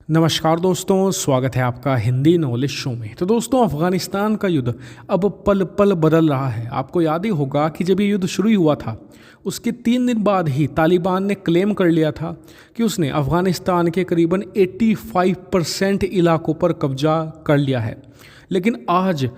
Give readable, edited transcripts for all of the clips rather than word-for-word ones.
नमस्कार दोस्तों, स्वागत है आपका हिंदी नॉलेज शो में। तो दोस्तों, अफ़गानिस्तान का युद्ध अब पल पल बदल रहा है। आपको याद ही होगा कि जब ये युद्ध शुरू हुआ था उसके 3 दिन बाद ही तालिबान ने क्लेम कर लिया था कि उसने अफ़गानिस्तान के करीबन 85% इलाकों पर कब्जा कर लिया है। लेकिन आज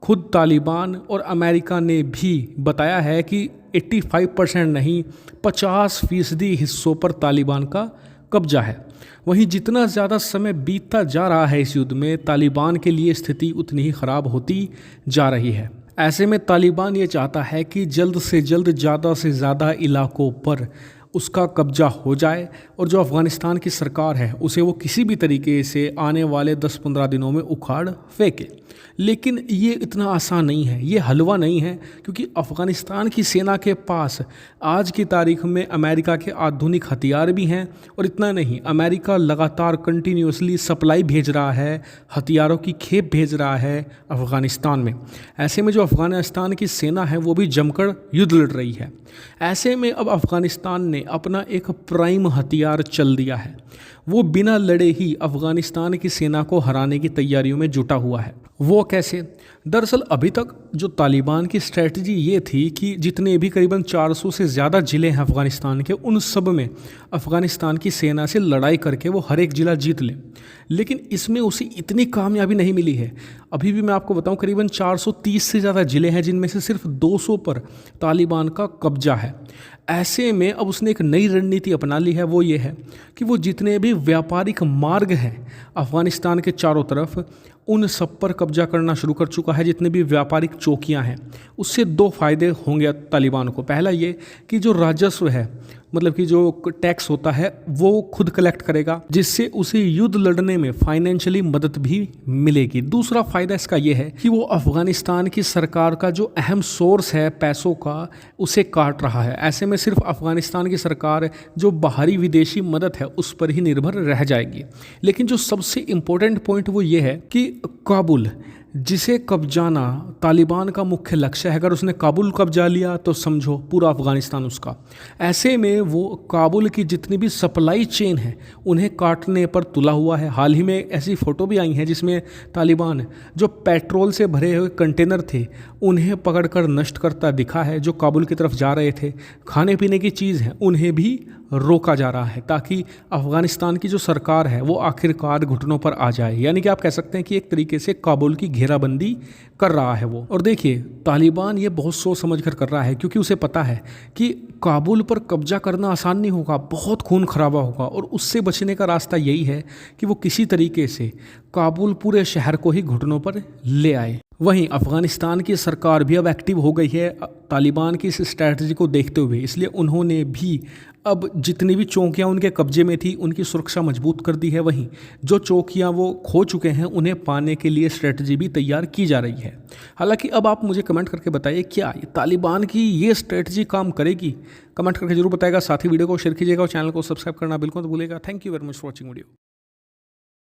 खुद तालिबान और अमेरिका ने भी बताया है कि 85% नहीं, 50% हिस्सों पर तालिबान का कब्जा है। वहीं जितना ज़्यादा समय बीतता जा रहा है इस युद्ध में, तालिबान के लिए स्थिति उतनी ही ख़राब होती जा रही है। ऐसे में तालिबान ये चाहता है कि जल्द से जल्द ज़्यादा से ज़्यादा इलाकों पर उसका कब्जा हो जाए और जो अफ़गानिस्तान की सरकार है उसे वो किसी भी तरीके से आने वाले 10-15 दिनों में उखाड़ फेंके। लेकिन ये इतना आसान नहीं है, ये हलवा नहीं है, क्योंकि अफ़गानिस्तान की सेना के पास आज की तारीख में अमेरिका के आधुनिक हथियार भी हैं। और इतना नहीं, अमेरिका लगातार कंटिन्यूसली सप्लाई भेज रहा है, हथियारों की खेप भेज रहा है अफ़गानिस्तान में। ऐसे में जो अफ़गानिस्तान की सेना है वो भी जमकर युद्ध लड़ रही है। ऐसे में अब अफ़गानिस्तान ने अपना एक प्राइम हथियार चल दिया है। वो बिना लड़े ही अफ़गानिस्तान की सेना को हराने की तैयारियों में जुटा हुआ है। वो कैसे? दरअसल अभी तक जो तालिबान की स्ट्रैटेजी ये थी कि जितने भी करीबन 400 से ज़्यादा ज़िले हैं अफ़गानिस्तान के, उन सब में अफ़गानिस्तान की सेना से लड़ाई करके वो हर एक ज़िला जीत लें। लेकिन इसमें उसे इतनी कामयाबी नहीं मिली है। अभी भी मैं आपको बताऊं, करीबन 430 से ज़्यादा ज़िले हैं जिनमें से सिर्फ 200 पर तालिबान का कब्जा है। ऐसे में अब उसने एक नई रणनीति अपना ली है। वो ये है कि वो जितने भी व्यापारिक मार्ग हैं अफ़गानिस्तान के चारों तरफ, उन सब पर कब्जा करना शुरू कर चुका है। जितने भी व्यापारिक चौकियां हैं, उससे 2 फ़ायदे होंगे तालिबान को। पहला ये कि जो राजस्व है, मतलब कि जो टैक्स होता है, वो खुद कलेक्ट करेगा, जिससे उसे युद्ध लड़ने में फाइनेंशियली मदद भी मिलेगी। दूसरा फ़ायदा इसका ये है कि वो अफ़गानिस्तान की सरकार का जो अहम सोर्स है पैसों का, उसे काट रहा है। ऐसे में सिर्फ अफ़गानिस्तान की सरकार जो बाहरी विदेशी मदद है उस पर ही निर्भर रह जाएगी। लेकिन जो सबसे इम्पोर्टेंट पॉइंट वो ये है कि काबुल, जिसे कब्जाना तालिबान का मुख्य लक्ष्य है, अगर उसने काबुल कब्जा लिया तो समझो पूरा अफ़गानिस्तान उसका। ऐसे में वो काबुल की जितनी भी सप्लाई चेन है उन्हें काटने पर तुला हुआ है। हाल ही में ऐसी फ़ोटो भी आई हैं जिसमें तालिबान जो पेट्रोल से भरे हुए कंटेनर थे उन्हें पकड़कर नष्ट करता दिखा है। जो काबुल की तरफ जा रहे थे, खाने पीने की चीज़ है, उन्हें भी रोका जा रहा है ताकि अफ़गानिस्तान की जो सरकार है वो आखिरकार घुटनों पर आ जाए। यानी कि आप कह सकते हैं कि एक तरीके से काबुल की घेराबंदी कर रहा है वो। और देखिए, तालिबान ये बहुत सोच समझ कर रहा है, क्योंकि उसे पता है कि काबुल पर कब्जा करना आसान नहीं होगा, बहुत खून खराबा होगा। और उससे बचने का रास्ता यही है कि वो किसी तरीके से काबुल पूरे शहर को ही घुटनों पर ले आए। वहीं अफ़गानिस्तान की सरकार भी अब एक्टिव हो गई है तालिबान की इस स्ट्रैटेजी को देखते हुए। इसलिए उन्होंने भी अब जितनी भी चौकियां उनके कब्जे में थी उनकी सुरक्षा मजबूत कर दी है। वहीं जो चौकियां वो खो चुके हैं उन्हें पाने के लिए स्ट्रैटेजी भी तैयार की जा रही है। हालांकि अब आप मुझे कमेंट करके बताइए, क्या ये तालिबान की ये स्ट्रैटेजी काम करेगी? कमेंट करके जरूर बताएगा। साथ ही वीडियो को शेयर कीजिएगा और चैनल को सब्सक्राइब करना बिल्कुल मत भूलिएगा। Thank you very much for watching video.